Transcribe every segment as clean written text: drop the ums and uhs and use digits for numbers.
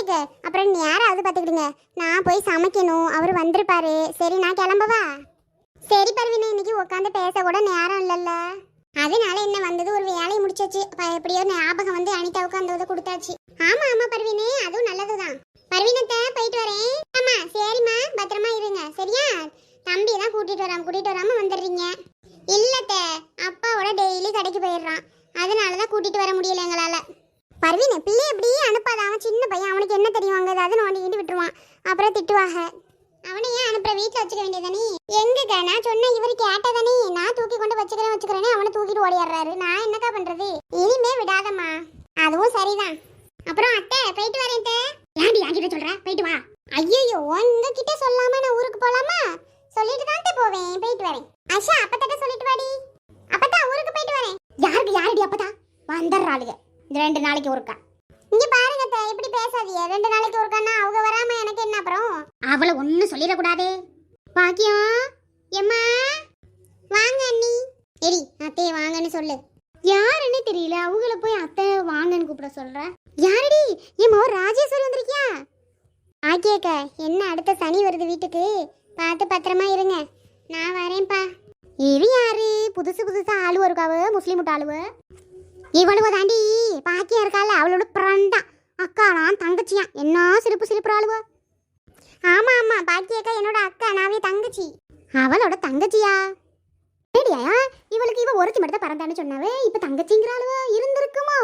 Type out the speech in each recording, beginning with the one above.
சரிங்க. அப்புறம் நேராவது பார்த்துக்கிடுங்க. நான் போய் சமைக்கணும், அவர் வந்திருப்பாரு. சரி நான் கிளம்பவா? சரி பர்வீனா, இன்னைக்கு உட்காந்து பேச கூட நேரம் இல்லைல்ல, அதனால என்ன வந்தது ஒரு வேலையை முடிச்சாச்சு. எப்படியோ ஞாபகம் வந்து அனிதாவுக்கு அந்த இதை கொடுத்தாச்சு. ஆமா ஆமா பர்வீனே, அதுவும் நல்லதுதான். பர்வீனத்தை போயிட்டு வரேன். ஆமா சரிம்மா, பத்திரமா இருங்க சரியா? தம்பி தான் கூட்டிட்டு வராம வந்துடுறீங்க. இல்லத்த, அப்பாவோட டெய்லி கடைக்கு போயிடுறான், அதனாலதான் கூட்டிட்டு வர முடியல எங்களால. பர்வீன், பிள்ளை எப்படி அனுப்பாத, அவன் சின்ன பையன், அவனுக்கு என்ன தெரியும், அங்கே ஏதாவது நோண்டிக்கிட்டு விட்டுருவான், அப்புறம் திட்டுவாங்க. அவனை ஏன் அனுப்புற, வீட்டில் வச்சுக்க வேண்டியதானே? எங்கக்கா நான் சொன்ன இவர் கேட்டதானே, நான் தூக்கி கொண்டு வச்சுக்கிறேனே, அவனை தூக்கிட்டு ஓடிடுறாரு. நான் என்னக்கா பண்றது? இனிமே விடாதம்மா. அதுவும் சரிதான். அப்புறம் அத்தை போயிட்டு வரேன். ஏன்டி என்கிட்ட சொல்ற? போயிட்டு வா. ஐயோ, உங்ககிட்ட சொல்லாம நான் ஊருக்கு போலாமா? சொல்லிட்டு தான் போவேன். போயிட்டு வரேன். ஆஷா, அப்பத்தட்ட சொல்லிட்டு வாடி. அப்பதான் ஊருக்கு போயிட்டு வரேன். யாரடி அப்பதா? வந்துடுறாளுங்க 2 நாளைக்கு ஒருக்கா. இங்க பாருங்க அத்தை, இப்படி பேசாதீங்க. 2 நாளைக்கு ஒருக்கானா அவங்க வராம எனக்கு என்ன அப்புறம்? அவளை ஒன்னும் சொல்லிடக்கூடாதே. பாக்கியம் எம்மா வாங்க அண்ணி. எரி அத்தை வாங்கன்னு சொல்லு. யாருன்னு தெரியல, அவங்கள போய் அத்தை வாங்கன்னு கூப்பிட சொல்ற. யாரடி? ஏமா ராஜேஸ்வரி வந்திருக்கியா? ஆக்கியக்கா, என்ன அடுத்த சனி வருது வீட்டுக்கு, பார்த்து பத்திரமா இருங்க. நான் வரேன்ப்பா. இவ யாரு? புதுசா ஆளு இருக்காவ, முஸ்லீம் ஆளுவ. இவ்வளவு தாண்டி பாக்கியா இருக்கால, அவளோட பிரண்டா அக்காலாம் தங்கச்சியா. என்ன சிரிப்பு ஆளுவ. ஆமா ஆமா, பாக்கியக்கா என்னோட அக்கா, நாவே தங்கச்சி. அவளோட தங்கச்சியா? இவளுக்கு இவ ஒருத்தி மட்டும் தான் பறந்தான்னு சொன்னாவே, இப்ப தங்கச்சிங்கிற ஆளுவ இருந்திருக்குமோ?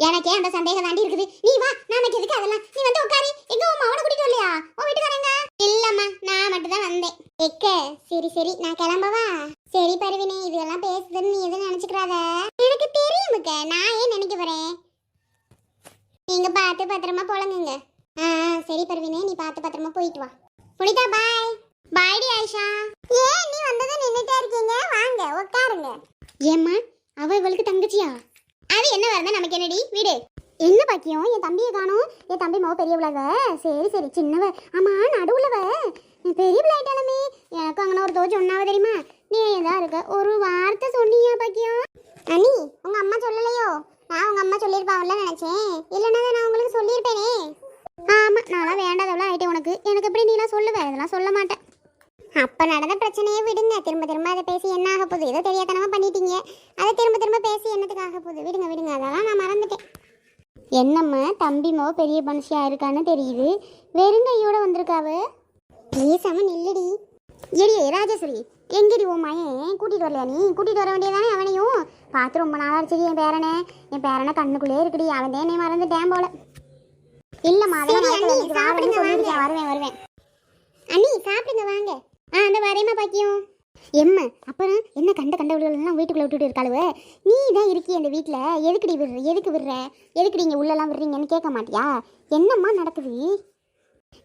எனக்கே அந்த சந்தேகம் தாண்டி இருக்குது. நீ வா, நாமக்கு எதுக்கு அதெல்லாம்? நீ வந்து உட்காரு. எங்க உன் அவனை கூட்டிட்டு வரலையா? உன் வீட்டுக்காரங்க? இல்லம்மா, நான் மட்டும் தான் வந்தேன். சரி நான் கிளம்பவா? சரி பர்வீனே, இதெல்லாம் பேசுதுன்னு நீ எதுவும் நினைச்சுக்கிறாத. எனக்கு தெரியுமுக்க, நான் ஏன் நினைக்க போறேன். நீங்க பார்த்து பத்திரமா போலங்குங்க. சரி பர்வீனே, நீ பார்த்து பத்திரமா போயிட்டு வா. புனிதா பாய். பாய்டி ஆயிஷா. ஏன் நீ வந்ததும் நின்னுட்டே இருக்கீங்க? வாங்க உட்காருங்க. ஏம்மா, அவ இவளுக்கு தங்கச்சியா? அது என்ன வரணும் நமக்கு என்னடி வீடு. என்ன பாக்கியம், என் தம்பியை காணும். என் தம்பி மோ பெரிய பிள்ளைவ. சரி சின்னவ. ஆமா நடுவுலவ பெரிய பிள்ளைட்டாலுமே எனக்கு அங்கே ஒரு தோச்சு ஒன்னாவ தெரியுமா? நீ தான் இருக்க, ஒரு வார்த்தை சொன்னியா பாக்கியம்? அண்ணி, உங்க அம்மா சொல்லலையோ? நான் உங்க அம்மா சொல்லியிருப்பாங்கல்ல நினைச்சேன். இல்லைன்னா நான் உங்களுக்கு சொல்லியிருப்பேனே. ஆமா, நான்லாம் வேண்டாதவளாம் ஆயிட்டேன் உனக்கு. எனக்கு எப்படி நீலாம் சொல்லுவேன்? இதெல்லாம் சொல்ல மாட்டேன். அப்ப நடந்த பிரச்சனையே விடுங்க. திரும்ப அதை பேசி என்ன ஆக போகுது? ஏதோ தெரியாதனமா பண்ணிட்டீங்க, அதை திரும்ப பேசி என்னத்துக்கு ஆக போகுது? விடுங்க, அதெல்லாம் நான் மறந்துட்டேன். என்னம்மா, தம்பிமோ பெரிய மனுஷியா இருக்கான்னு தெரியுது, வெறுங்கையோட வந்திருக்காவு. பேசாம நில்லடி. எடியே ராஜேஸ்வரி, எங்கடி உன் மயன் கூட்டிட்டு வரலையா? நீ கூட்டிட்டு வர வேண்டியதானே அவனையும். பார்த்து ரொம்ப நாளாச்சு. என் பேரனை கண்ணுக்குள்ளே இருக்குடி. அவன் தேனே மறந்துட்டேன் போல. இல்லம்மா, வருவேன். அண்ணி சாப்பிடுங்க வாங்க. அந்த வரேம்மா பாக்கியம். எம்மா, அப்புறம் என்ன கண்டவர்களெல்லாம் வீட்டுக்குள்ள விட்டுட்டு இருக்காளுவ? நீ தான் இருக்கி அந்த வீட்டில், எதுக்கு விடுற இங்கே உள்ளெல்லாம் விடுறீங்கன்னு கேட்க மாட்டியா? என்னம்மா நடக்குது?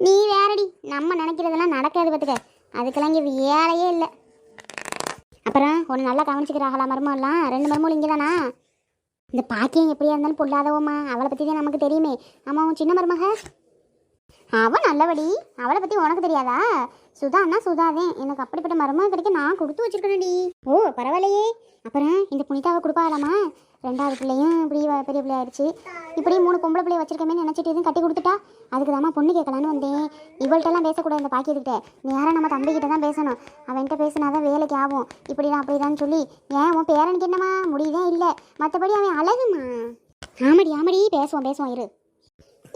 நீ வேறடி, நம்ம நினைக்கிறதெல்லாம் நடக்காது பார்த்துக்க. அதுக்கெல்லாம் இங்கே வேலையே இல்லை. அப்புறம் ஒன்று நல்லா கவனிச்சுக்கிறாங்களா மருமகள்லாம்? 2 மருமகள் இங்கே தானா? இந்த பாக்கியம் எப்படியா இருந்தாலும் பொல்லாதவம்மா, அவளை பற்றி தான் நமக்கு தெரியுமே. ஆமாம், உன் சின்ன மருமக அவன் நல்லபடி. அவளை பற்றி உனக்கு தெரியாதா? சுதான்னா சுதாதேன். எனக்கு அப்படிப்பட்ட மருமக கிடைக்க நான் கொடுத்து வச்சிருக்கேன்டி. ஓ பரவாயில்லையே. அப்புறம் இந்த புனிதாவை கொடுப்பாளாமா? 2வது பிள்ளையும் இப்படி பெரிய பிள்ளை ஆயிடுச்சு. இப்படி 3 பொம்பளை பிள்ளைய வச்சிருக்கமே நினச்சிட்டு எதுவும் கட்டி கொடுத்துட்டா. அதுக்கு தாம்மா பொண்ணு கேட்கலான்னு வந்தேன். இவள்கிட்டலாம் பேசக்கூடாது, இந்த பாக்கியத்துக்கிட்ட நேராக நம்ம தம்பிக்கிட்ட தான் பேசணும். அவன்கிட்ட பேசினாதான் வேலைக்கு ஆகும். இப்படிதான் அப்படிதான் சொல்லி. ஏன் உன் பேரனுக்கு என்னம்மா முடியவே இல்லை, மற்றபடி அவன் அழகுமா. ஆமடி பேசுவோம் இரு.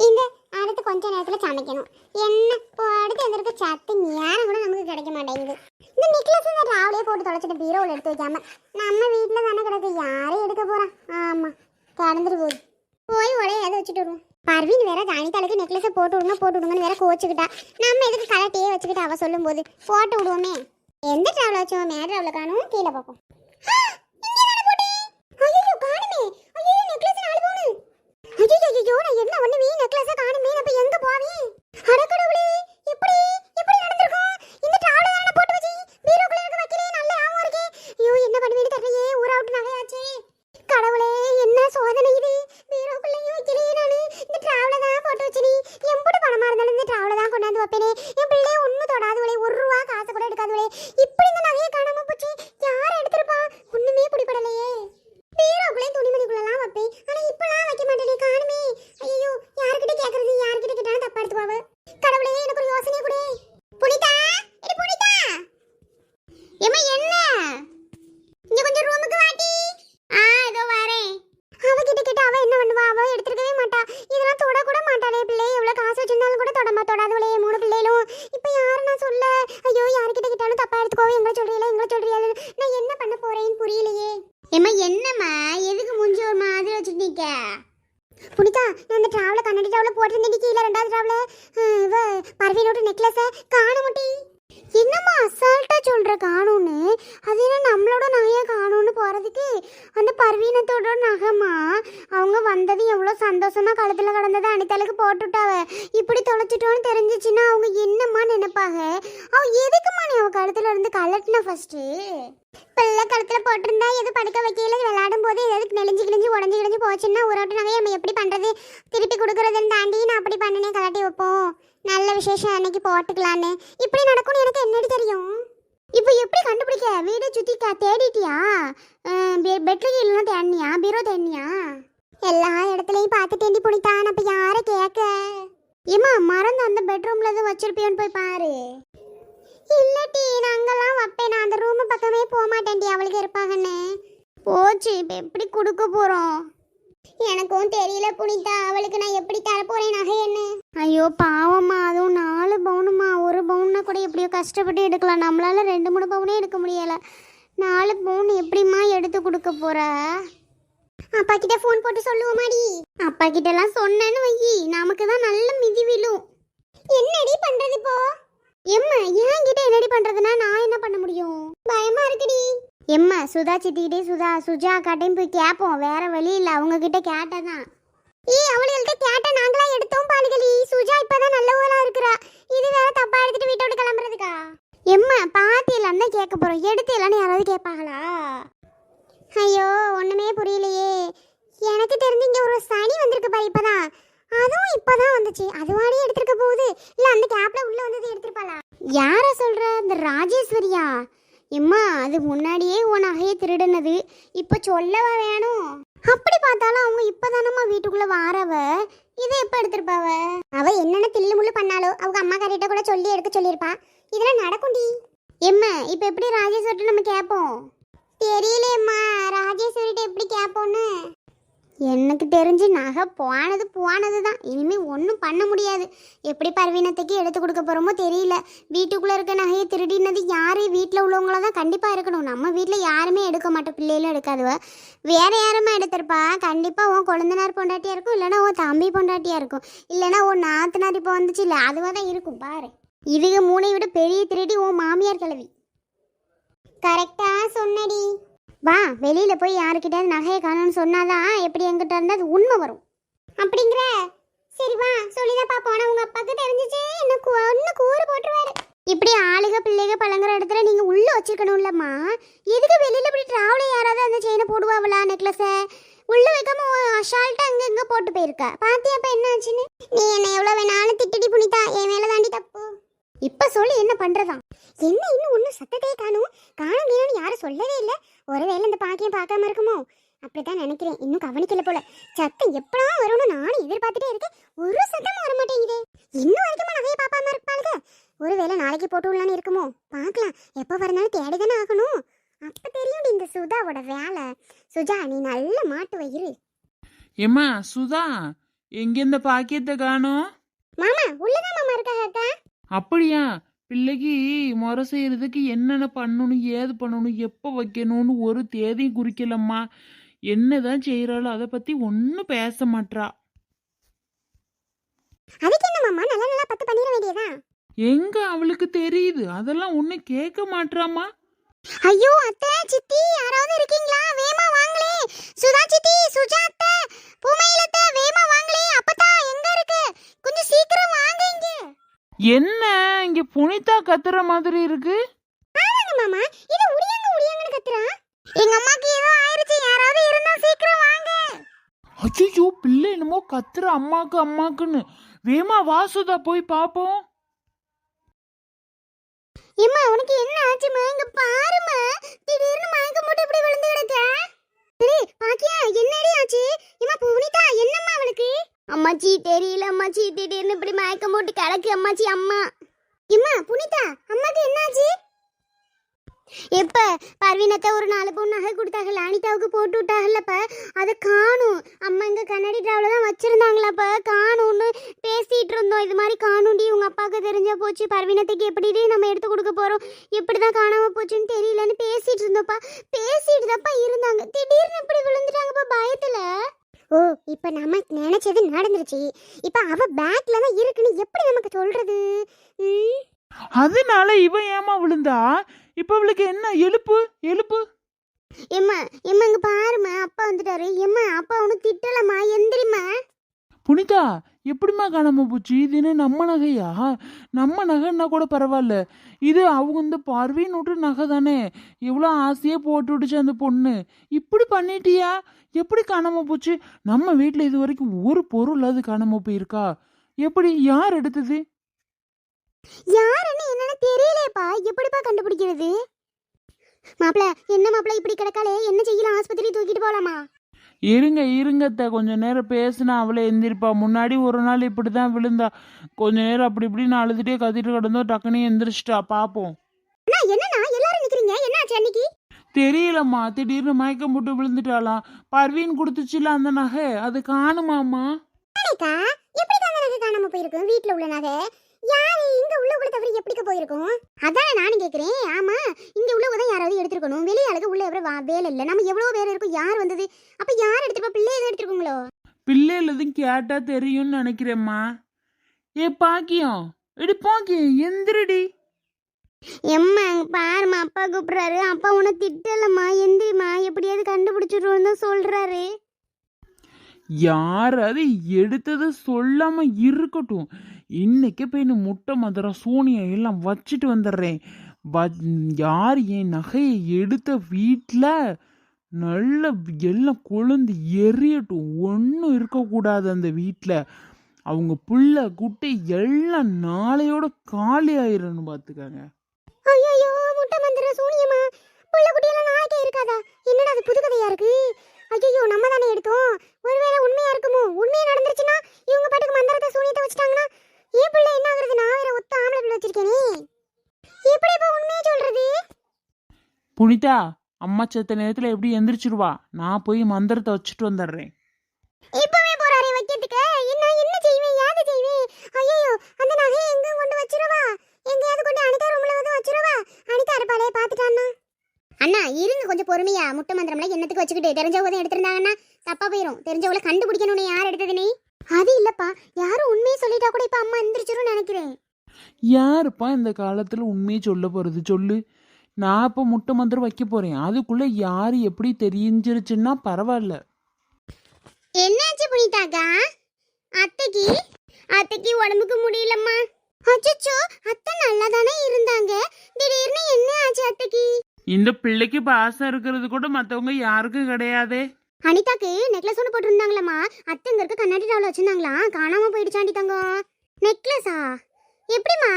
இந்த அடுத்து கொஞ்ச நேரத்தில் சமைக்கணும். என்ன இப்போ அடுத்து எந்திருக்க சத்து நேரம் கூட நமக்கு கிடைக்க மாட்டேங்குது. இந்த நெக்லஸ் இந்த ராவிலே போட்டு தொலைச்சிட்டு பீரோவில் எடுத்து வைக்காம நம்ம வீட்டில் தானே கிடக்கு, யாரும் எடுக்க போகிறான்? ஆமாம், கடந்துட்டு போய் உடையாவது வச்சுட்டு வருவோம். பர்வீன் வேற அனிதாளுக்கு நெக்லஸை போட்டு விடுங்கன்னு வேற கோச்சுக்கிட்டா. நம்ம எதுக்கு கலட்டியே வச்சுக்கிட்டு அவள் சொல்லும் போது போட்டு விடுவோமே. எந்த ட்ராவல வச்சோம்? மேட் ட்ராவல காணும். கீழே பார்ப்போம். ஐயோ, நான் என்ன ஒண்ணுமே நெக்லஸை காணுமே. அப்ப எங்க போவேன்? அடக்கடவுளே, எப்படி நடந்துருக்கும்? இந்த ட்ராவல தான போட்டு வச்சி பீரோக்குள்ள இருக்க வைக்கிறேன். நல்ல ஆவம் இருக்கே. ஐயோ, என்ன பண்ணுவேன்னு தெரியலையே. ஊர் அவுட் நகையாச்சே. கடவுளே, என்ன சோதனை இது? பீரோக்குள்ளேயும் வைக்கலையே நானு. இந்த ட்ராவல தான் போட்டு வச்சினி. எம்புட்டு பணமா இருந்தாலும் இந்த ட்ராவல தான் கொண்டாந்து வைப்பேனே. என் பிள்ளைய ஒன்னும் தொடாதுவளே, 1 ரூபா காசு கூட எடுக்காதுவளே. இப்படி இந்த நகையை காணாம போச்சு. யார் எடுத்திருப்பா? ஒண்ணுமே பிடிபடலையே. பீரோக்குள்ளே துணிமணிக்குள்ளலாம் வைப்பேன், ஆனா இப்பெல்லாம் வைக்க மாட்டேனே, காணுமே. ஐயோ, யார்கிட்ட கேக்குறது? முதல் டிராவல போட்டிருந்தேன் கீழே, ரெண்டாவது டிராவல பர்வீனோட நெக்லஸை காண முட்டி. என்னம்மா அசால்ட்டா சொல்ற காணும்னு? அது என்ன நம்மளோட நகையை காணும்னு போறதுக்கு? அந்த பர்வீனத்தோட நகைமா, அவங்க வந்தது எவ்வளோ சந்தோஷமா கழுத்துல கடந்ததை அனிதாளுக்கு போட்டுட்டாவ. இப்படி தொலைச்சிட்டோன்னு தெரிஞ்சிச்சுன்னா அவங்க என்னம்மா நினைப்பாங்க? அவ எதுக்குமா நீ அவ கழுத்துல இருந்து கலட்டின ஃபர்ஸ்ட்? பிள்ளை கழுத்துல போட்டிருந்தா எது படுக்க வைக்கல, விளையாடும் போது எதுக்கு நெளிஞ்சு கிழிஞ்சு உடஞ்சி கிழிஞ்சு போச்சுன்னா ஒரு நகையை நம்ம எப்படி பண்றது? திருப்பி கொடுக்கறதுன்னு தாண்டி நான் அப்படி பண்ணினே கலட்டி வைப்போம். நல்ல விசேஷம் அன்னைக்கு போட்டுக்கலான்னு. இப்படி நடக்கும்னு எனக்கு என்னடி தெரியும்? இப்போ எப்படி கண்டுபிடிக்க? வீடு சுத்தி தேடிட்டியா? பெட்ரூம் இல்லைன்னா தேடினியா? பீரோ தேடினியா? எல்லா இடத்துலையும் பார்த்து தேடி புனித்தான். அப்ப யாரை கேட்க? ஏமா மறந்து அந்த பெட்ரூம்ல எதுவும் வச்சிருப்பியோன்னு போய் பாரு. இல்லட்டி நான் அங்கெல்லாம் வைப்பேன். நான் அந்த ரூம் பக்கமே போக மாட்டேன்டி, அவளுக்கு இருப்பாங்கன்னு. போச்சு, இப்போ எப்படி கொடுக்க போறோம்? எனக்கும் தெரியல புனிதா, அவளுக்கு நான் எப்படி தர போறேன் நகை என்ன? ஐயோ பாவம்மா, அதுவும் 4 பவுனுமா. 1 பவுன்னா கூட எப்படியோ கஷ்டப்பட்டு எடுக்கலாம், நம்மளால 2-3 பவுனே எடுக்க முடியல. 4 பவுன் எப்படிம்மா எடுத்து கொடுக்க போற? அப்பா கிட்ட ஃபோன் போட்டு சொல்லுவோமாடி? அப்பா கிட்ட எல்லாம் சொன்னேன்னு வை, நமக்கு தான் நல்ல மிதி விழும். என்னடி பண்றது இப்போ? எம்மா ஏன் கிட்ட என்னடி பண்றதுன்னா நான் என்ன பண்ண முடியும்? பயமா இருக்குடி. எம்மா சுதா சித்திக்கிட்டே சுஜா அக்காட்டையும் போய் கேட்போம், வேற வழி இல்லை. அவங்க கிட்ட கேட்டதான். அவளுகள்ட்ட கேட்ட நாங்களா எடுத்தோம் பாலுகளி. சுஜா இப்பதான் நல்லவளா இருக்கிறா, இது வேற தப்பா எடுத்துட்டு வீட்டை விட்டு கிளம்புறதுக்கா? எம்மா பாத்தியெல்லாம் தான் கேட்க போறோம், எடுத்து யாராவது கேட்பாங்களா? ஐயோ ஒண்ணுமே புரியலையே. எனக்கு தெரிஞ்சு இங்க ஒரு சனி வந்திருக்கு பாரு இப்பதான், அதுவும் இப்பதான் வந்துச்சு. அதுவாடி எடுத்திருக்க போகுது, இல்ல அந்த கேப்ல உள்ள வந்தது எடுத்திருப்பாளா? யார சொல்ற? இந்த ராஜேஸ்வரியா? எம்மா அது முன்னாடியே உன் நகையை திருடுனது, இப்ப சொல்லவா வேணும்? அப்படி பார்த்தாலும் அவங்க இப்பதானம்மா வீட்டுக்குள்ள வாரவ, இதை எப்ப எடுத்திருப்பாவ? அவ என்னென்ன தில்லு முள்ளு பண்ணாலோ அவங்க அம்மா காரிட்ட கூட சொல்லி எடுக்க சொல்லியிருப்பா. இதெல்லாம் நடக்கும்டி. எம்மா இப்ப எப்படி ராஜேஸ்வரிட்ட நம்ம கேட்போம்? தெரியலையம்மா, ராஜேஸ்வரிட்ட எப்படி கேட்போன்னு. எனக்கு தெரிஞ்சு நகை போனது தான், இனிமே ஒன்றும் பண்ண முடியாது. எப்படி பர்வீனத்துக்கு எடுத்து கொடுக்க போகிறோமோ தெரியல. வீட்டுக்குள்ளே இருக்க நகையை திருடினது யார்? வீட்டில் உள்ளவங்கள தான் கண்டிப்பாக இருக்கணும். நம்ம வீட்டில் யாருமே எடுக்க மாட்டோம், பிள்ளைகளும் எடுக்காதுவ. வேற யாருமே எடுத்திருப்பா. கண்டிப்பாக உன் கொழுந்தனார் பொண்டாட்டியாக இருக்கும், இல்லைனா உன் தம்பி பொண்டாட்டியாக இருக்கும், இல்லைனா உன் நாத்தனார் இப்போ வந்துச்சு இல்லை அதுவாக தான் இருக்கும். பாரு, இதுக்கு 3 விட பெரிய திருடி உன் மாமியார் கிழவி. கரெக்டாக சொன்னடி. வா வெளியில போய் யாருக்கிட்டாவது நகையை காணும்னு சொன்னாதான் எப்படி எங்கிட்ட இருந்தா அது உண்மை வரும் அப்படிங்கிற. சரி வா சொல்லிதான் பாப்போம். ஆனா உங்க அப்பாவுக்கு தெரிஞ்சிச்சு எனக்கு ஒன்னு கூறு போட்டுருவாரு. இப்படி ஆளுக பிள்ளைக பழங்குற இடத்துல நீங்க உள்ள வச்சிருக்கணும்லம்மா. எதுக்கு வெளியில இப்படி டிராவல யாராவது அந்த செயினை போடுவாங்களா, நெக்லஸ உள்ள வைக்காம அசால்ட்டா அங்க இங்க போட்டு போயிருக்கா? பாத்தியாப்ப என்ன ஆச்சுன்னு? நீ என்ன எவ்வளவு வேணாலும் திட்டடி புனிதா, என் மேல தாண்டி தப்பு. இப்ப சொல்லி என்ன பண்றதா? என்ன இன்னும் ஒன்னும் சத்தத்தையே காணும் யாரும் சொல்லவே இல்லை. ஒருவேளை இந்த பாக்கியம் பார்க்காம இருக்குமோ? அப்படித்தான் நினைக்கிறேன். இன்னும் கவனிக்கல போல. சத்தம் எப்படா வரும்னு நானும் எதிர்பார்த்துட்டே இருக்கேன். ஒரு சத்தமும் வர மாட்டேங்குது. இன்னும் வரைக்கும் நகையை பார்ப்பாம இருப்பாளுங்க. ஒருவேளை நாளைக்கு போட்டு விடலான்னு இருக்குமோ? பார்க்கலாம். எப்போ வரனாலும் தேடிதானே ஆகணும். அப்ப தெரியும் இந்த சுதாவோட வேலை. சுஜா நீ நல்ல மாட்டு வயிறு. ஏம்மா சுதா, எங்க இந்த பாக்கியத்தை காணோம்? மாமா உள்ளதான் மாமா இருக்காங்க அக்கா. அப்படியா? பிள்ளைக்கு முறை செய்யறதுக்கு என்னென்ன பண்ணணும், ஏது பண்ணணும், எப்போ வைக்கணும்னு ஒரு தேதியும் குறிக்கலம்மா. என்னதான் செய்யறாளோ அதை பத்தி ஒன்னும் பேச மாட்றா. அதுக்கு என்ன மாமா, நல்லா நல்லா பத்து பண்ணிர வேண்டியதா? எங்க அவளுக்கு தெரியுது, அதெல்லாம் ஒன்னும் கேட்க மாட்றாமா. ஐயோ அத்தை சித்தி யாராவது இருக்கீங்களா? வேமா வாங்களே. சுதா சித்தி, சுஜா அத்தை, பூமையில அத்தை, வேமா வாங்களே. அப்பதா எங்க இருக்கு? கொஞ்சம் சீக்கிரம் வாங்க இங்க. என்ன இங்க புனிதா கத்துற மாதிரி இருக்கு? ஆமாங்க மாமா, இது உடியாங்கன்னு கத்துறா. எங்க அம்மாக்கு ஏதோ ஆயிருச்சு, யாராவது இருந்தா சீக்கிரம் வாங்க. அச்சோ, பிள்ளை என்னமோ கத்துற அம்மாக்குன்னு. வேமா வாசுதா போய் பாப்போம். ஏம்மா உனக்கு என்ன ஆச்சுமா? இங்க பாருமா, திடீர்னு மயக்கம் போட்டு இப்படி விழுந்து கிடக்க. சரி பாக்கியா, என்னடி ஆச்சு? ஏம்மா புனிதா என்னம்மா அவளுக்கு? அம்மாச்சி தெரியல அம்மாச்சி, திடீர்னு இப்படி மயக்கம் போட்டு கிடக்கு அம்மாச்சி. அம்மா ஏம்மா புனிதா அம்மாக்கு என்னாச்சு? எப்ப பர்வீனத்தை ஒரு 4 பவுன் நகை கொடுத்தாங்கல்ல, அனிதாவுக்கு போட்டு விட்டாங்கல்லப்ப, அதை காணும். அம்மா இங்க கண்ணாடி டிராவல தான் வச்சிருந்தாங்களாப்ப, காணும்னு பேசிட்டு இருந்தோம். இது மாதிரி காணுண்டி, உங்க அப்பாவுக்கு தெரிஞ்சா போச்சு, பர்வீனத்துக்கு எப்படி நம்ம எடுத்து கொடுக்க போறோம், எப்படிதான் காணாம போச்சுன்னு தெரியலன்னு பேசிட்டு இருந்தோப்பா. பேசிட்டு தான்ப்பா இருந்தாங்க, திடீர்னு இப்படி விழுந்துட்டாங்கப்பா பயத்துல. ஓ இப்ப நம்ம நினைச்சது நடந்துருச்சு. இப்ப அவ பேக்ல தான் இருக்குன்னு எப்படி நமக்கு சொல்றது? ம், அதனால இவன் ஏமா விழுந்தா? இப்ப அவளுக்கு என்ன? எழுப்பு எழுப்பு. எம்மா எம்மா இங்க பாரும்மா, அப்பா வந்துட்டாரு. எம்மா அப்பா ஒண்ணு திட்டலம்மா, எந்திரிம்மா. புனிதா, எப்படிம்மா காணாம போச்சு? இது என்ன நம்ம நகையா? நம்ம நகைன்னா கூட பரவாயில்ல, இது அவங்க இந்த பார்வையின் விட்டு நகை தானே. எவ்வளோ ஆசையா போட்டு விட்டுச்சு அந்த பொண்ணு. இப்படி பண்ணிட்டியா? எப்படி காணாம போச்சு? நம்ம வீட்டில் இது வரைக்கும் ஒரு பொருள் அது காணாம போயிருக்கா? எப்படி? யார் எடுத்தது? யாருன்னு என்னன்னு தெரியலையேப்பா, எப்படிப்பா கண்டுபிடிக்கிறது? மாப்பிள, என்ன மாப்பிள இப்படி கிடக்காளே, என்ன செய்யலாம்? ஆஸ்பத்திரி தூக்கிட்டு போலாமா? இருங்க இருங்கத்த, கொஞ்ச நேரம் பேசினா அவளே எந்திரிப்பா. முன்னாடி ஒரு நாள் இப்படி தான் விழுந்தா. கொஞ்ச நேரம் அப்படி இப்படின்னு அழுதுட்டே கத்திட்டு கிடந்தோம், டக்குனு எந்திரிச்சிட்டா. பார்ப்போம். அண்ணா என்னண்ணா எல்லாரும் நிக்கிறீங்க, என்னாச்சு அன்னைக்கு? தெரியலம்மா, திடீர்னு மயக்கம் போட்டு விழுந்துட்டாளாம். பர்வீன் கொடுத்துச்சுல அந்த நகை, அது காணுமாம்மா. அக்கா, எப்படி தான் நகை காணாம போயிருக்கும்? வீட்ல உள்ள நகை யாரு இங்க உள்ள கூட தவிர எப்படிக்க போயிருக்கும்? அதான் நானும் கேக்குறேன். ஆமா, இங்க உள்ளவங்க தான் யாராவது எடுத்துருக்கணும். வெளியாளுக்கு உள்ள எவ்வளவு வேலை இல்ல. நம்ம எவ்வளவு பேர் இருக்கும், யார் வந்தது? அப்ப யார் எடுத்துப்பா? பிள்ளை எதுவும் எடுத்துருக்கோங்களோ? பிள்ளைகள் எதுவும் கேட்டா தெரியும்னு நினைக்கிறேம்மா. ஏ பாக்கியம், எடி பாக்கியம், எந்திரடி. எம்மா பாருமா, அப்பா கூப்பிடுறாரு. அப்பா உன்னை திட்டலம்மா, எந்திரிமா, எப்படியாவது கண்டுபிடிச்சிருவோம் தான் சொல்றாரு. யாராவது எடுத்தது சொல்லாம இருக்கட்டும். இன்னைக்கு போய் இந்த முட்டை மதுரை சூனியை எல்லாம் வச்சுட்டு வந்துடுறேன். யார் என் நகையை எடுத்த வீட்டில் நல்ல எல்லாம் கொழுந்து எரியட்டும். ஒன்றும் இருக்கக்கூடாது அந்த வீட்டில். அவங்க புள்ள குட்டி எல்லாம் நாளையோட காலி ஆயிரணும் பார்த்துக்காங்க. ஐயோ, முட்டை மந்திர சூனியமா? புள்ள குட்டியெல்லாம் நாளைக்கே இருக்காதா? என்னடா அது புது கதையா இருக்கு? ஐயோ, நம்ம தானே எடுத்தோம். ஒருவேளை உண்மையா இருக்குமோ? உண்மையா நடந்துருச்சுன்னா இவங்க பாட்டுக்கு மந்திரத்தை சூனியத்தை வச்சுட்டாங்கன்னா ஏன் பிள்ளை என்ன ஆகுறது? நான் வேற ஒத்த ஆம்பளை பிள்ளை வச்சிருக்கேனே, எப்படி இப்ப உண்மையை சொல்றது? புனிதா, அம்மா செத்த நேரத்தில் எப்படி எந்திரிச்சிருவா. நான் போய் மந்திரத்தை வச்சுட்டு வந்துடுறேன். இப்பவே போறாரே வைக்கிறதுக்கு. என்ன செய்வேன், ஏது செய்வேன்? ஐயோ, அந்த நகையை எங்க கொண்டு வச்சிருவா? எங்கேயாவது கொண்டு அனிதா ரூம்ல வந்து வச்சிருவா? அனிதா இருப்பாளே, பாத்துட்டான்னா. அண்ணா இருங்க கொஞ்சம் பொறுமையா. முட்டை மந்திரம்ல என்னத்துக்கு வச்சுக்கிட்டு? தெரிஞ்சவங்க தான் எடுத்திருந்தாங்கன்னா தப்பா போயிரும். தெரிஞ்சவங்களை கண்டுபிடிக்கணும்னு யார் எடுத்தது நீ? அது இல்லப்பா, யாரும் உண்மையை சொல்லிட்டா கூட இப்ப அம்மா எந்திரிச்சிரும் நினைக்கிறேன். யாருப்பா இந்த காலத்தில் உண்மையை சொல்ல போகிறது? சொல்லு. நான் இப்போ முட்டை மந்திரம் வைக்க போகிறேன். அதுக்குள்ளே யார் எப்படி தெரிஞ்சிருச்சுன்னா பரவாயில்ல. என்னாச்சு புனிதாக்கா? அத்தைக்கு உடம்புக்கு முடியலம்மா. அச்சச்சோ, அத்தை நல்லா தானே இருந்தாங்க. திடீர்னு என்ன ஆச்சு அத்தைக்கு? இந்த பிள்ளைக்கு பாசம் இருக்கிறது கூட மற்றவங்க யாருக்கும் கிடையாதே. அனிதாக்கு நெக்லஸ் ஒன்று போட்டிருந்தாங்களம்மா. அத்தை இங்க இருக்க கண்ணாடி டாவில் வச்சிருந்தாங்களா, காணாம போயிடுச்சாண்டி தங்கம். நெக்லஸா? எப்படிமா?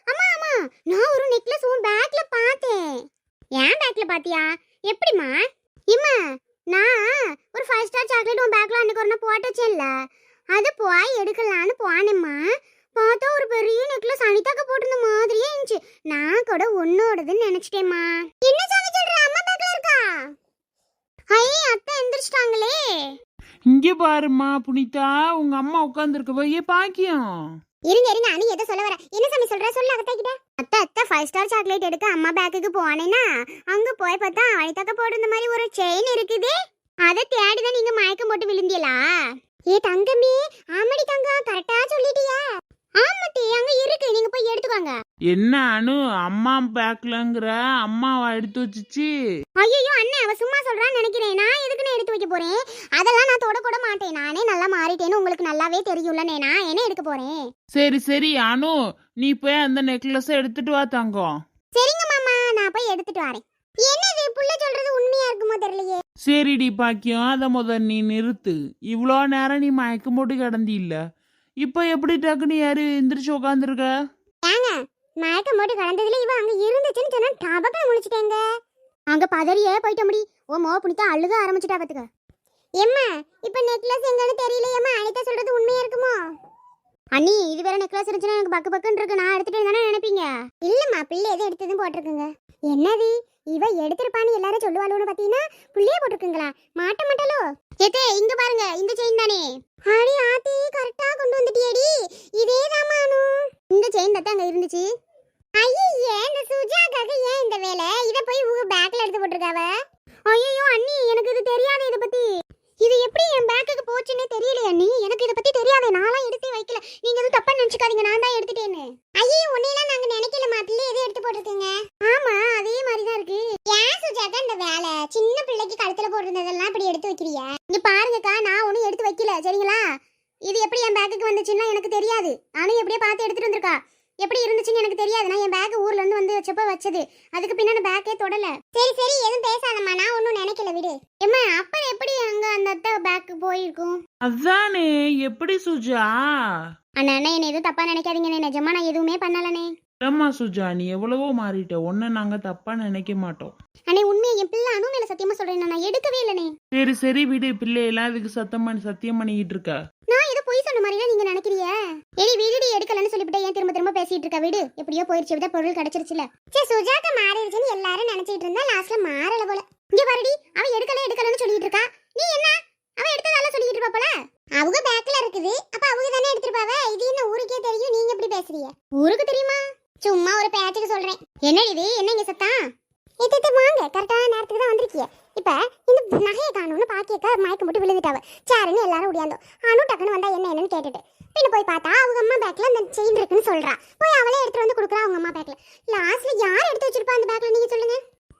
அம்மா அம்மா, நான் ஒரு நெக்லஸ் உன் பேக்ல பார்த்தேன். ஏன் பேக்ல பாத்தியா? எப்படிமா? இம்மா, நான் ஒரு 5 ஸ்டார் சாக்லேட் உன் பேக்ல அன்னைக்கு ஒரு நாள் போட்டு வச்சேன்ல, அது போய் எடுக்கலான்னு போனேம்மா. பார்த்தா ஒரு பெரிய நெக்லஸ் அனிதாக்கு போட்டிருந்த மாதிரியே இருந்துச்சு. நான் கூட உன்னோடதுன்னு நினைச்சிட்டேம்மா. என்ன சாமி சொல்ற? அம்மா பேக்ல இருக்கா? ஐ, அத்தை எந்திரிச்சிட்டாங்களே. இங்கே பாருமா புனிதா, உங்க அம்மா உட்காந்துருக்கவ. ஏ பாக்கியம், இருங்க அனி எதை சொல்ல வர? என்ன சாமி சொல்ற? சொல்ல அத்தை கிட்ட. அத்தை 5 ஸ்டார் சாக்லேட் எடுக்க அம்மா பேக்குக்கு போனேன்னா அங்க போய் பார்த்தா அனிதாக்க போட்டிருந்த மாதிரி ஒரு செயின் இருக்குது. அதை தேடிதான் நீங்க மயக்கம் போட்டு விழுந்தியலா? ஏ தங்கமே, ஆமாடி தங்கம், கரெக்டா சொல்லிட்டியா? ஆமாட்டி, அங்க இருக்கு, நீங்க போய் எடுத்துக்கோங்க. என்ன அனு அம்மா பேக்லங்கிற? அம்மாவா எடுத்து வச்சுச்சு? ஐயோ அண்ணே, அவ சும்மா சொல்றான்னு நினைக்கிறேன். நான் எதுக்குன்னு எடுத்து வைக்க போறேன்? அதெல்லாம் நான் தொட கூட மாட்டேன். நானே நல்லா மாறிட்டேன்னு உங்களுக்கு நல்லாவே தெரியும்லண்ணே. நான் என்ன எடுக்க போறேன்? சரி சரி அனு, நீ போய் அந்த நெக்லஸ் எடுத்துட்டு வா தங்கம். சரிங்க மாமா, நான் போய் எடுத்துட்டு வரேன். என்னது புள்ள சொல்றது உண்மையா இருக்குமோ தெரியலையே. சரிடி பாக்கியம், அதை நீ நிறுத்து. இவ்வளோ நேரம் நீ மயக்கம் போட்டு கிடந்தி இல்ல, இப்போ எப்படி டக்குன்னு யாரு எந்திரிச்சு உட்காந்துருக்க? ஏங்க, மயக்கம் போட்டு கடந்ததுல இவ அங்க இருந்துச்சுன்னு சொன்னா டபக்கா முழிச்சிட்டேங்க. அங்க பதறியே போயிட்ட முடி. ஓ மோ புனிதா அழுக ஆரம்பிச்சிட்டா பாத்துக்க. எம்மா, இப்ப நெக்லஸ் எங்கன்னு தெரியலையேம்மா. அனிதா சொல்றது உண்மையா இருக்குமோ? அண்ணி, இது வேற நெக்லஸ் இருந்துச்சுன்னா எனக்கு பக்கு பக்குன்னு இருக்கு. நான் எடுத்துட்டு தானே நினைப்பீங்க. இல்லம்மா, பிள்ளை எதை எடுத்ததும் போட்டிருக்குங்க. என்னது இவ எடுத்திருப்பான்னு எல்லாரும் சொல்லுவாளுன்னு பாத்தீங்கன்னா புள்ளைய போட்டிருக்குங்களா? மாட்ட மாட்டாலோ? ஏத்தே இங்க பாருங்க, இந்த செயின் தானே? அடி ஆத்தி, கரெக்டா கொண்டு வந்துட்டியேடி. இதேதாம்மா அனு, இந்த செயின் தான் அங்க இருந்துச்சு. ஐயே, இந்த சுஜாக்காக ஏன் இந்த வேலை? இத போய் உங்க பேக்ல எடுத்து போட்டுருக்காவ. ஐயோ அண்ணி, எனக்கு இது தெரியாது இத பத்தி. இது எப்படி என் பேக்குக்கு போச்சுன்னே தெரியலையா நீ? எனக்கு இத பத்தி தெரியாதே, நான்லாம் எடுத்து வைக்கல. நீங்க எதுவும் தப்பா நினைச்சுக்காதீங்க, நான் தான் எடுத்துட்டேன்னு. ஐயோ உன்னையெல்லாம் நாங்க நினைக்கல, மாப்பிள்ளை எது எடுத்து போட்டிருக்கீங்க? ஆமா அதே மாதிரி தான் இருக்கு. ஏன் சுஜாதா இந்த வேலை? சின்ன பிள்ளைக்கு கழுத்துல போட்டிருந்ததெல்லாம் இப்படி எடுத்து வைக்கிறியா? இங்க பாருங்கக்கா, நான் ஒன்னும் எடுத்து வைக்கல சரிங்களா. இது எப்படி என் பேக்குக்கு வந்துச்சுன்னா எனக்கு தெரியாது. நானும் எப்படியே பார்த்து எடுத்துட்டு வந்திருக்கா. எப்படி இருந்துச்சுன்னு எனக்கு தெரியாது. நான் என் பேக் ஊர்ல இருந்து வந்து வச்சப்ப வச்சது. அதுக்கு பின்னாடி பேக்கே தொடல. சரி சரி எதுவும் பேசாதம்மா, நான் ஒன்னும் நினைக்கல விடு. ஏம்மா அப்புறம் எப்படி அங்க அந்த அத்தை பேக் போயிருக்கும்? அதானே, எப்படி சுஜா? அண்ணா என்ன எதுவும் தப்பா நினைக்காதீங்கண்ணே, நிஜமா நான் எதுவுமே பண்ணலனே. ஏம்மா சுஜா, நீ எவ்வளவோ மாறிட்ட, ஒன்ன நாங்க தப்பா நினைக்க மாட்டோம். அண்ணே உண்மையை என் பிள்ளை அனு மேல சத்தியமா சொல்றேன், நான் எடுக்கவே இல்லனே. சரி சரி விடு, பிள்ளையெல்லாம் இதுக்கு சத்தியம் பண்ணிக்கிட்டு இருக்க. நான் ஏதோ பொய் சொன்ன மாதிரி நீங்க நினைக்கிறீங்க. ஏடி வீடு எடுக்கலன்னு சொல்லிவிட்டு ஏன் திரும்ப திரும்ப பேசிட்டு இருக்க? வீடு எப்படியோ போயிருச்சு, விட பொருள் கிடைச்சிருச்சுல. சரி சுஜாதா மாறிடுச்சுன்னு எல்லாரும் நினைச்சிட்டு இருந்தா லாஸ்ட்ல மாறல போல. இங்க பாருடி, அவ எடுக்கலன்னு சொல்லிட்டு இருக்கா. நீ என்ன அவ எடுத்ததால சொல்லிட்டு இருப்பா போல. அவங்க பேக்ல இருக்குது, அப்ப அவங்க தானே எடுத்துப்பாவ. இது என்ன ஊருக்கே தெரியும், நீங்க எப்படி பேசுறீங்க? ஊருக்கு தெரியுமா? சும்மா ஒரு பேச்சுக்கு சொல்றேன். என்ன இது, என்ன இங்க சத்தம்? இது வாங்க, கரெக்டான நேரத்துக்கு தான் வந்திருக்கீங்க. இப்ப இந்த நகையை காணும்னு பாக்கியக்கா மயக்கம் போட்டு விழுந்துட்டாவ. சாருன்னு எல்லாரும் ஓடியாந்தோம். அனு டக்குன்னு வந்தா என்னன்னு கேட்டுட்டு பின்ன போய் பார்த்தா அவங்க அம்மா பேக்ல அந்த செயின் இருக்குன்னு சொல்றா. போய் அவளே எடுத்துட்டு வந்து கொடுக்குறா அவங்க அம்மா பேக்ல. லாஸ்ட்ல யார் எடுத்து வச்சிருப்பா அந்த பேக்ல, நீங்க சொல்லுங்க.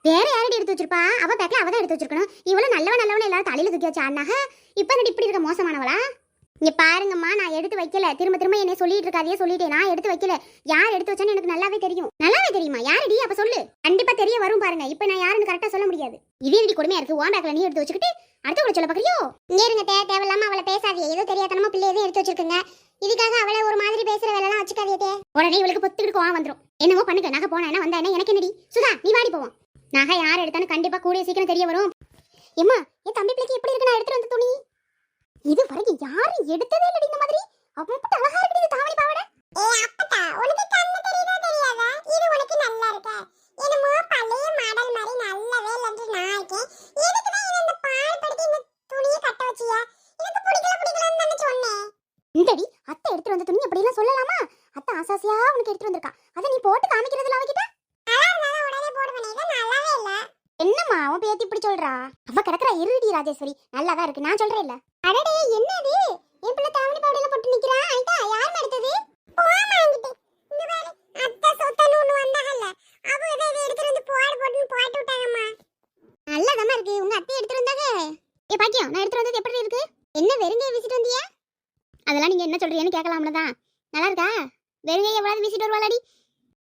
வேற யாரடி எடுத்து வச்சிருப்பா? அவ பேக்ல அவ தான் எடுத்து வச்சிருக்கணும். இவ்வளவு நல்லவன் எல்லாரும் தலையில தூக்கி வச்சா நகை இப்ப நடி இப்படி இருக்க மோசமானவளா? இங்க பாருங்கம்மா, நான் எடுத்து வைக்கல. திரும்ப திரும்ப என்னை சொல்லிட்டு இருக்காதே, சொல்லிட்டேன் நான் எடுத்து வைக்கல. யார் எடுத்து வச்சான்னு எனக்கு நல்லாவே தெரியும். நல்லாவே தெரியுமா? யாருடி? அப்ப சொல்லு, கண்டிப்பா தெரிய வரும் பாருங்க. இப்ப நான் யாருன்னு கரெக்டா சொல்ல முடியாது. இது என்னடி கொடுமையா இருக்கு? உன் பேக்ல நீ எடுத்து வச்சுக்கிட்டு அடுத்தவளை சொல்ல பாக்குறியோ? இங்க இருங்க, தேவையில்லாம அவளை பேசாதீங்க. ஏதோ தெரியாதனமா பிள்ளை எதுவும் எடுத்து வச்சிருக்குங்க. இதுக்காக அவளை ஒரு மாதிரி பேசுற வேலை எல்லாம் வச்சுக்காதே. உடனே இவளுக்கு பொத்துக்கிட்டு கோவம் வந்துரும். என்னமோ பண்ணுங்க, நகை போனா என்ன வந்தா என்ன, எனக்கு என்னடி? சுதா நீ வாடி போவோம். நகை யார் எடுத்தான்னு கண்டிப்பா கூடிய சீக்கிரம் தெரிய வரும். ஏம்மா என் தம்பி பிள்ளைக்கு எப்படி இருக்கு நான் எடுத்துட்டு வந்த துணி? இது வரைக்கும் யாரும் எடுத்ததே இல்லடி இந்த மாதிரி. அப்படி அழகா இருக்கு இந்த தாவணி பாவாடை. ஏய் அப்பதா, உனக்கு கண்ணு தெரியுதா தெரியாதா? இது உனக்கு நல்லா இருக்கா? என்னமோ பழைய மாடல் மாதிரி நல்லவே இல்லன்னு நான் இருக்கேன். எதுக்கு தான் இந்த பால் படுத்தி இந்த துணியை கட்ட வச்சியா? எனக்கு பிடிக்கலன்னு தான சொன்னேன். இந்தடி அத்தை எடுத்து வந்த துணி அப்படி எல்லாம் சொல்லலாமா? அத்தை ஆசாசியா உனக்கு எடுத்து வந்திருக்கா. அத நீ போட்டு காமிக்கிறதுல அவகிட்ட நல்லா இருந்தா உடனே போடுவேனே. இது நல்லாவே இல்ல. என்னம்மா அவன் பேத்தி இப்படி சொல்றா? அவ கிடக்குற இருடி ராஜேஸ்வரி, நல்லாதான் இருக்கு, நான் சொல்றேன் இல்ல. அடடே என்னது, என் பிள்ளை தாவணி பாவடையில போட்டு நிக்கிறா. ஐட்டா யார் எடுத்தது? போமா அங்கிட்டு. இந்த பாரு அத்தை சொத்தன்னு ஒண்ணு வந்தாங்கல்ல, அவங்க இதை எடுத்துட்டு வந்து போட்டு விட்டாங்கம்மா. நல்லாதாம்மா இருக்கு, உங்க அத்தை எடுத்துட்டு வந்தாங்க. ஏ பாக்கியம், நான் எடுத்துட்டு வந்தது எப்படி இருக்கு? என்ன வெறுங்கையை வீசிட்டு வந்தியா? அதெல்லாம் நீங்க என்ன சொல்றீங்கன்னு கேட்கலாம்லதான். நல்லா இருக்கா? வெறுங்கையை எவ்வளவு வீசிட்டு வருவாளாடி?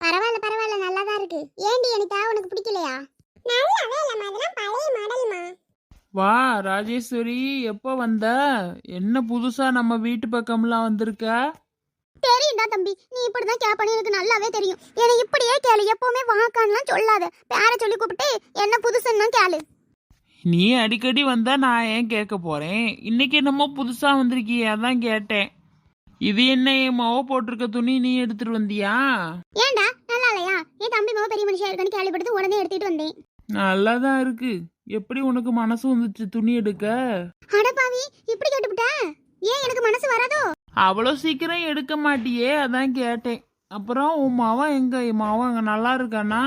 பரவாயில்ல நல்லாதான் இருக்கு. ஏண்டி அனிதா உனக்கு பிடிக்கலையா? நல்லாவே இல்லம்மா, அதெல்லாம் பழைய மாடல்மா. வா ராஜேஸ்வரி, எப்போ வந்த? என்ன புதுசா நம்ம வீட்டு பக்கம்லாம் வந்திருக்க? தெரியும்டா தம்பி, நீ இப்படிதான் கேப்பனு எனக்கு நல்லாவே தெரியும். என்னை இப்படியே கேளு, எப்பவுமே வாக்கான்லாம் சொல்லாத. பேரை சொல்லி கூப்பிட்டு என்ன புதுசுன்னு கேளு. நீ அடிக்கடி வந்தா நான் ஏன் கேட்க போறேன்? இன்னைக்கு என்னமோ புதுசா வந்திருக்கியே, அதான் கேட்டேன். இது என்ன என் மாவ போட்டிருக்க துணி நீ எடுத்துட்டு வந்தியா? ஏன்டா நல்லா இல்லையா? என் தம்பி மாவ பெரிய மனுஷன் இருக்குன்னு கேள்விப்பட்டு உடனே எடுத்துட்டு வந்தேன். நல்லாதான் இருக்கு. எப்படி உனக்கு மனசு வந்துச்சு துணி எடுக்க? அடப்பாவி இப்படி கேட்டுவிட்ட? ஏன் எனக்கு மனசு வராதோ? அவ்வளோ சீக்கிரம் எடுக்க மாட்டியே, அதான் கேட்டேன். அப்புறம் உன் மாவன் எங்க? என் மாவன் அங்க நல்லா இருக்கானா?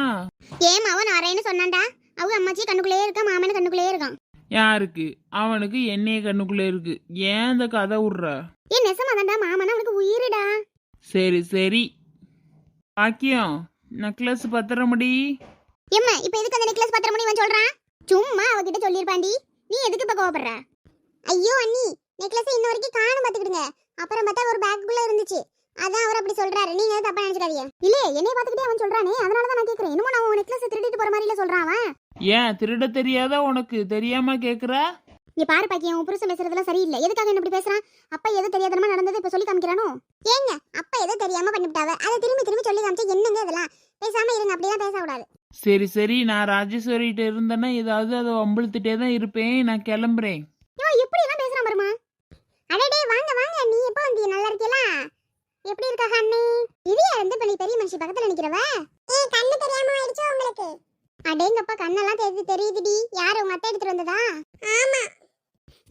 ஏன் மாவன் வரேன்னு சொன்னான்டா. அவங்க அம்மாச்சி கண்ணுக்குள்ளேயே இருக்கா, மாமன் கண்ணுக்குள்ளேயே இருக்கான். யாருக்கு? அவனுக்கு என்னைய கண்ணுக்குள்ள இருக்கு. ஏன் இந்த கதை விடுற? ஏன் நெசமாதான்டா, மாமன் அவனுக்கு உயிருடா. சரி பாக்கியம், நெக்லஸ் பத்திரமடி. ஏம்மா இப்ப எதுக்கு அந்த நெக்லஸ் பத்திரமணி இவன் சொல்றான்? சும்மா அவகிட்ட சொல்லிருப்பாண்டி. நீ எதுக்கு இப்ப கோவப்படுற? ஐயோ அண்ணி, நெக்லஸ் இன்ன வரைக்கும் காணும் பாத்துக்கிடுங்க. அப்புறம் பார்த்தா ஒரு பேக்குள்ள இருந்துச்சு, அதான் அவர் அப்படி சொல்றாரு. நீங்க எதுவும் தப்பா நினைச்சுக்காதீங்க. இல்ல என்னைய பாத்துக்கிட்டே அவன் சொல்றானே, அதனாலதான் நான் கேக்குறேன். இன்னும் நான் உன் நெக்லஸ் திருடிட்டு போற மாதிரி இல்ல சொல்றான் அவன். ஏன் திருட தெரியாத உனக்கு? தெரியாம கேக்குற? நீ பாரு பாக்கியம், உன் புருஷன் பேசுறதுலாம் சரியில்லை. எதுக்காக என்ன இப்படி பேசுறான்? அப்பா எது தெரியாதனமா நடந்தது இப்ப சொல்லி காமிக்கிறானோ? ஏங்க அப்பா எது தெரியாம பண்ணிவிட்டாவ, அதை திரும்பி சொல்லி காமிச்சா என்னங்க இதெல்லாம்? பேசாம இருங்க, அப்படிலாம் பேசக்கூடாது. சரி நான் ராஜேஸ்வரிகிட்ட இருந்தேன்னா ஏதாவது அதை வம்பிழுத்துட்டே தான் இருப்பேன். நான் கிளம்புறேன். எப்படி எல்லாம் பேசுறான் பாருமா. அடடே வாங்க நீ எப்போ வந்தீங்க? நல்லா இருக்கீங்களா? எப்படி இருக்காக அண்ணே? இதையா இருந்து பண்ணி பெரிய மனுஷி பக்கத்துல நிக்கிறவ? கண்ணு தெரியாம ஆயிடுச்சு உங்களுக்கு? அடேங்கப்பா, கண்ணெல்லாம் தெரியுதுடி. யாரு உங்க அத்தை எடுத்துட்டு வந்ததா? ஆமா.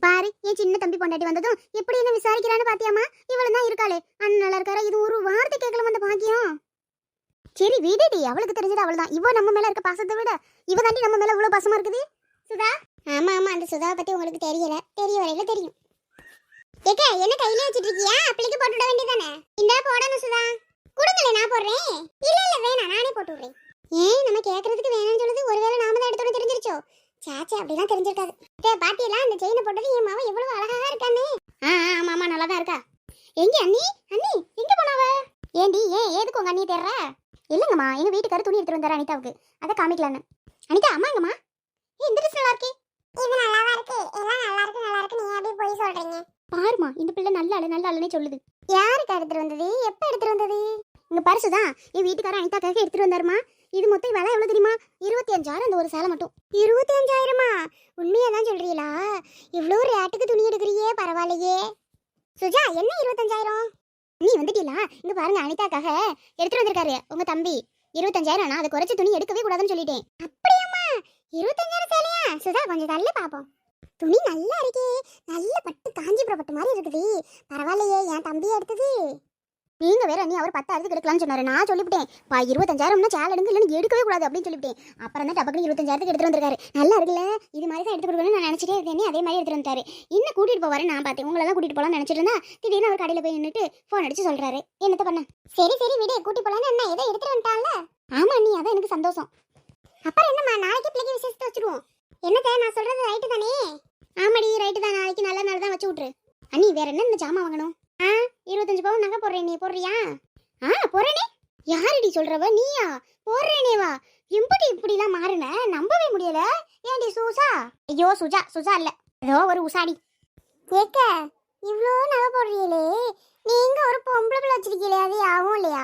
பாரு என் சின்ன தம்பி பொண்டாட்டி வந்ததும் எப்படி என்ன விசாரிக்கிறான்னு பாத்தியாமா? இவளும் தான் இருக்காளே, அண்ணன் நல்லா இருக்காரா? இது ஒரு வார்த்தை கேட்கல வந்த பாக்கியம். சரி வீடுடி, அவளுக்கு தெரிஞ்சது அவள் தான். இவ நம்ம மேல இருக்க பாசத்தை விட இவ தாண்டி நம்ம மேல இவ்வளவு பாசமா இருக்குது. சுதா ஆமா ஆமா, அந்த சுதாவை பத்தி உங்களுக்கு தெரியல, தெரிய வரையில தெரியும். ஏக்கா என்ன கையில வச்சிட்டு இருக்கியா? அப்ளிக்கு போட்டு விட வேண்டியதானே. இந்தா போடணும் சுதா. குடுங்களே, நான் போடுறேன். இல்ல இல்ல வேணாம், நானே போட்டு விடுறேன். ஏன் நம்ம கேக்குறதுக்கு வேணாம்னு சொல்லுது? ஒருவேளை நாம தான் எடுத்தோன்னு தெரிஞ்சிருச்சோ? சாச்சா அப்படிலாம் தெரிஞ்சிருக்காது. பாத்தியெல்லாம் அந்த செயினை போட்டது என் மாவன் எவ்வளவு அழகா இருக்கானே. ஆமா ஆமா, நல்லா தான் இருக்கா. எங்க அண்ணி? அண்ணி எங்க போனாவ? ஏண்டி எதுக்கு உங்க அண்ணி தேடுற? இல்லங்கம்மா, எங்க வீட்டுக்காரர் துணி எடுத்துட்டு வந்தாரு அனிதாவுக்கு, அதை காமிக்கலான்னு. அனிதா அம்மாங்கம்மா, இந்த ட்ரெஸ் நல்லா இருக்கே. இது நல்லாவா இருக்கு? எல்லாம் நல்லா இருக்கு நல்லா இருக்கு, நீ அப்படியே போய் சொல்றீங்க. பாருமா, இந்த பிள்ளை நல்ல ஆளுனே சொல்லுது. யாருக்கு எடுத்துட்டு வந்தது? எப்ப எடுத்துட்டு வந்தது? இங்க பரிசுதான் என் வீட்டுக்காரர் அனிதாக்காக எடுத்துட்டு வந்தாருமா. இது மொத்தம் விலை எவ்வளவு தெரியுமா? 25,000 அந்த ஒரு சேலை மட்டும். 25,000மா? உண்மையாதான் சொல்றீங்களா? இவ்வளோ ரேட்டுக்கு துணி எடுக்கிறியே, பரவாயில்லையே. சுஜா, என்ன 25,000? நீ வந்துட்டீங்களா? இங்க பாருங்க, அனிதாக்காக எடுத்துட்டு வந்திருக்காரு உங்க தம்பி. 25,000. நான் அதை குறைச்சு துணி எடுக்கவே கூடாதுன்னு சொல்லிட்டேன். அப்படியாம்மா? 25,000 சேலையா? சுதா கொஞ்சம் தள்ளு பாப்போம். துணி நல்லா இருக்கே, நல்ல பட்டு காஞ்சிபுரம் பட்டு மாதிரி இருக்குது. பரவாயில்லையே, என் தம்பியே எடுத்தது. நீங்க வேற நீ அவர் 10,000 எடுக்கலாம்னு சொன்னாரு. நான் சொல்லிவிட்டேன் 25,000 சேலை எடுங்க, இல்லைன்னு எடுக்கவே கூடாது அப்படின்னு சொல்லிவிட்டேன். அப்புறம் தான் டபக்குன்னு 25,000 எடுத்துட்டு வந்திருக்காரு. நல்லா இருக்குல்ல, இது மாதிரி தான் எடுத்து கொடுக்கணும்னு நான் நினைச்சிட்டே இருக்கேன். அதே மாதிரி எடுத்துட்டு வந்தாரு. இன்னும் கூட்டிட்டு போவாரு நான் பார்த்தேன். உங்களெல்லாம் கூட்டிட்டு போலாம்னு நினைச்சிட்டு இருந்தா திடீர்னு அவர் கடையில போய் நின்றுட்டு போன் அடிச்சு சொல்றாரு. என்னத்த பண்ண? சரி சரி விடு, கூட்டி போலான்னு என்ன ஏதோ எடுத்துட்டு வந்துட்டான்ல. ஆமா நீ, அதான் எனக்கு சந்தோஷம். அப்புறம் என்னம்மா, நாளைக்கு பிள்ளைக்கு விசேஷத்தை வச்சிருவோம். என்னத்த நான் சொல்றது ரைட்டு தானே? ஆமாடி ரைட்டு தான், நாளைக்கு நல்ல நாள் தான் வச்சு விட்ரு. அண்ணி வேற என்ன இந்த ஜாமான் வாங்கணும்? 25 பவுன் நகை போடுறேன், நீ போடுறியா? போறேனே. யாரடி சொல்றவ? நீயா? போடுறேனே வா. எம்படி இப்படிலாம் மாறுன? நம்பவே முடியல. ஏண்டி சூசா? ஐயோ சுஜா, சுஜா இல்ல, ஏதோ ஒரு உசாடி. கேக்க இவ்ளோ நகை போடுறீங்களே, நீங்க ஒரு பொம்பளை பிள்ளை வச்சிருக்கீங்களே, அது யாவும் இல்லையா?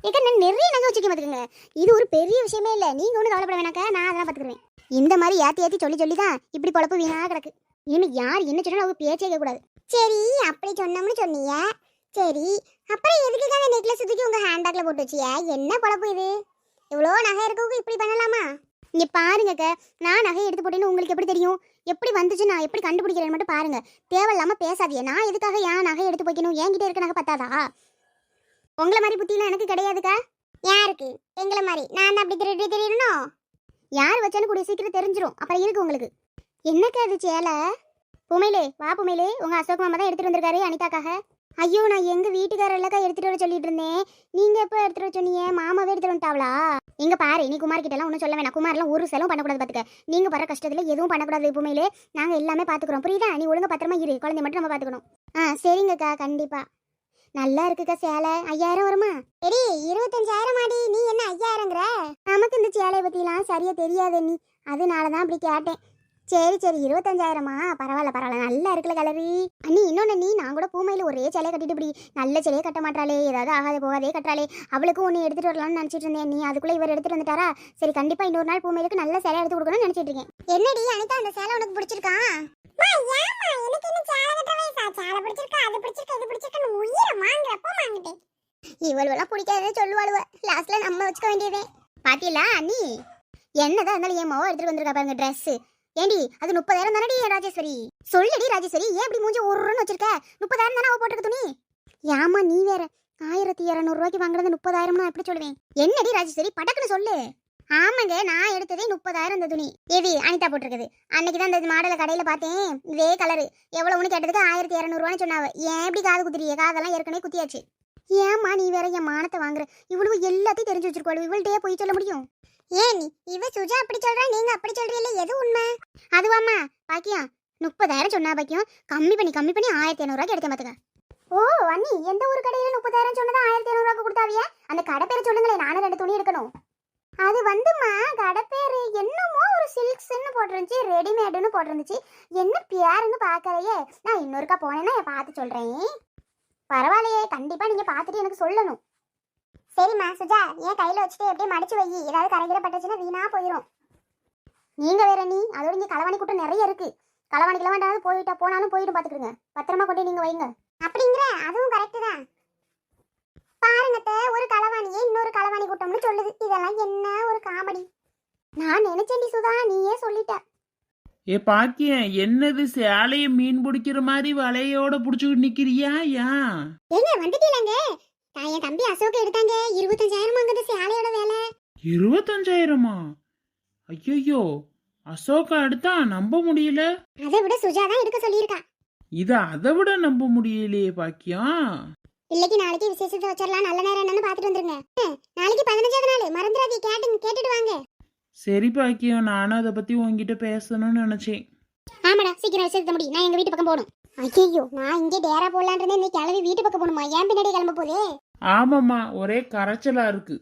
ஏக்க நான் நிறைய நகை வச்சிருக்கேன் பாத்துக்கங்க. இது ஒரு பெரிய விஷயமே இல்ல, நீங்க ஒன்றும் கவலைப்பட வேணாக்கா, நான் அதெல்லாம் பாத்துக்கிறேன். இந்த மாதிரி ஏத்தி சொல்லி தான் இப்படி பொழப்பு வீணா கிடக்கு. இனிமே யார் என்ன சொன்னாலும் அவங்க பேச்சே கேட்க கூடாது. சரி, அப்படி சொன்னோம்னு சொன்னீங்க. சரி, அப்புறம் எதுக்கு அந்த நெக்லஸ் தூக்கி உங்க ஹேண்ட்பேக்ல போட்டு வச்சியா? என்ன பொழப்பு இது? இவ்வளோ நகை இருக்கவும் இப்படி பண்ணலாமா? இங்க பாருங்க, நான் நகை எடுத்து போட்டேன்னு உங்களுக்கு எப்படி தெரியும்? எப்படி வந்துச்சு நான் எப்படி கண்டுபிடிக்கிறேன்னு மட்டும் பாருங்க. தேவையில்லாம பேசாதீங்க. நான் எதுக்காக ஏன் நகை எடுத்து போய்க்கணும்? என்கிட்ட இருக்க நகை பத்தாதா? உங்களை மாதிரி புத்தியெல்லாம் எனக்கு கிடையாதுக்கா. யாருக்கு? எங்களை மாதிரி நான் தான் அப்படி திருடி தெரியணும். யார் வச்சாலும் கூடிய சீக்கிரம் தெரிஞ்சிடும். அப்புறம் இருக்கு உங்களுக்கு. என்னக்கா அது சேலை? புமையிலே வா, புமையிலே உங்க அசோக் மாமா தான் எடுத்துட்டு வந்திருக்காரு அனிதாக்காக. ஐயோ, நான் எங்க வீட்டுக்காரெல்லாம் எடுத்துட்டு வர சொல்லிட்டு இருந்தேன். நீங்க எப்ப எடுத்துட்டு வர சொன்னீங்க? மாமாவே எடுத்துட்டு வந்துட்டாவளா? எங்க பாரு, நீ குமார் கிட்ட எல்லாம் ஒன்றும் சொல்ல வேணாம். குமார்லாம் ஒரு செலவும் பண்ணக்கூடாது பாத்துக்க. நீங்க வர கஷ்டத்துல எதுவும் பண்ணக்கூடாது. புமையிலே நாங்க எல்லாமே பாத்துக்கிறோம், புரியுதா? நீ ஒழுங்கா பத்திரமா இரு, குழந்தை மட்டும் நம்ம பாத்துக்கணும். சரிங்கக்கா, கண்டிப்பா. நல்லா இருக்குக்கா சேலை. 5,000 வருமா? சரி, 25,000 ஆடி. நீ என்ன 5,000ங்கிற? நமக்கு இந்த சேலையை பத்திலாம் சரியா தெரியாது நீ, அதனாலதான் அப்படி கேட்டேன். சரி 25,000மா? பரவாயில்ல, நல்லா இருக்குல்ல கலரி. அண்ணி இன்னொன்னு, நீ நான் கூட பூமையில ஒரே சேலையை கட்டிட்டு இப்படி நல்ல சேலையை கட்ட மாட்டாளே, ஏதாவது ஆகாத போகாதே கட்டுறாளே. அவளுக்கும் ஒன்று எடுத்துட்டு வரலாம்னு நினைச்சிட்டு இருந்தேன். நீ அதுக்குள்ள இவர் எடுத்துட்டு வந்துட்டாரா? சரி, கண்டிப்பா இன்னொரு நாள் பூமையிலுக்கு நல்ல சேலை எடுத்து கொடுக்கணும்னு நினைச்சிட்டு இருக்கேன். என்னடி அனிதா, அந்த சேலை உனக்கு பிடிச்சிருக்கா? இவளுவெல்லாம் பிடிக்காதே சொல்லுவாளுவ, லாஸ்ட்ல நம்ம வச்சுக்க வேண்டியதே. பாத்தீங்களா அண்ணி, என்னதான் இருந்தாலும் என் மாவோ எடுத்துட்டு வந்திருக்கா பாருங்க ட்ரெஸ். ஏண்டி அது 30,000 தானடி ராஜேஸ்வரி? சொல்லடி ராஜேஸ்வரி, ஏன் இப்படி மூஞ்சி உருன்னு வச்சிருக்க? 30,000 தானே அவ போட்டிருக்க துணி. ஏமா நீ வேற 1,200 ரூபாய்க்கு வாங்குறது 30,000 நான் எப்படி சொல்லுவேன்? என்னடி ராஜேஸ்வரி, படக்குன்னு சொல்லு. ஆமாங்க, நான் எடுத்ததே 30,000 இந்த துணி. ஏவி அனிதா போட்டிருக்குது. அன்னைக்கு தான் இந்த மாடலை கடையில பார்த்தேன், இதே கலரு. எவ்வளவுன்னு கேட்டதுக்கு 1,200 ரூபான்னு சொன்னாவ. ஏன் இப்படி காது குத்துறிய? காதெல்லாம் ஏற்கனவே குத்தியாச்சு. ஏமா நீ வேற என் மானத்தை வாங்குற? இவ்வளவு எல்லாத்தையும் தெரிஞ்சு வச்சிருக்கோம், இவள்கிட்டயே போய் சொல்ல முடியும்? ஏன் நீ இவ சுஜா அப்படி சொல்றா, நீங்க அப்படி சொல்றீல்ல, எது உண்மை? அதுவாமா பாக்கியா, 30,000 சொன்னா பாக்கியம். கம்மி பண்ணி 1,500 ரூபாய்க்கு எடுத்தேன் பாத்துக்க. ஓ அண்ணி, எந்த ஒரு கடையில 30,000 சொன்னதா 1,500 ரூபாய்க்கு கொடுத்தாவியா? அந்த கடை பேரை சொல்லுங்களேன், நானும் 2 துணி எடுக்கணும். அது வந்துமா, கடை பேரு என்னமோ ஒரு சில்க்ஸ்ன்னு போட்டிருந்துச்சு, ரெடிமேடுன்னு போட்டிருந்துச்சு. என்ன பேருன்னு பார்க்கலையே. நான் இன்னொருக்கா போனேன்னா பார்த்து சொல்றேன். பரவாயில்லையே, கண்டிப்பா நீங்க பார்த்துட்டு எனக்கு சொல்லணும். சரிம்மா சுஜா, ஏன் கையில வச்சுட்டு எப்படியே மடிச்சு வை, ஏதாவது கரைகிற பட்டுச்சுன்னா வீணா போயிடும். நீங்க வேற நீ, அதோட இங்க களவாணி கூட்டம் நிறைய இருக்கு. களவாணிக்கெல்லாம் போனாலும் போயிடும், பாத்துக்கிறங்க. பத்திரமா கொண்டு நீங்க வைங்க. அப்படிங்கிற அதுவும் கரெக்ட் தான். பாருங்கத்த, ஒரு களவாணியே இன்னொரு களவாணி கூட்டம்னு சொல்லுது. இதெல்லாம் என்ன ஒரு காமெடி. நான் நினைச்சேன்டி சுதா, நீயே சொல்லிட்ட. ஏ பாக்கியன், என்னது சேலைய மீன் பிடிக்கிற மாதிரி வலையோட புடிச்சுக்கிட்டு நிக்கிறியா? ஏங்க வந்துட்டீங்களங்க? என் தம்பி அசோக் எடுத்தாங்க. 25,000 வாங்குறது சேலையோட வேலை. 25,000மா? ஐயோ, அசோகா எடுத்தா நம்ப முடியல. அதை விட சுஜா தான் எடுக்க சொல்லியிருக்கா. இத அதை விட நம்ப முடியலையே பாக்கியம். இல்லைக்கு நாளைக்கு விசேஷத்தை வச்சிடலாம். நல்ல நேரம் என்னன்னு பாத்துட்டு வந்துருங்க. நாளைக்கு 15வது நாள் மறந்துடாதீங்க. கேட்டுட்டு வாங்க. சரி பாக்கியம், நானும் அதை பத்தி உன்கிட்ட பேசணும்னு நினைச்சேன். ஆமாடா, சீக்கிரம் விசேஷத்தை முடி. நான் எங்க வீட்டு பக்கம் போகணும். ஐயோ, நான் இங்கே டேரா போடலான் இருந்தேன். இன்னைக்கு கிளம்பி வீட்டு பக்கம் போகணுமா? ஏன் பின்னாடி கிளம்ப போதே? ஆமாம்மா, ஒரே கரைச்சலா இருக்கு.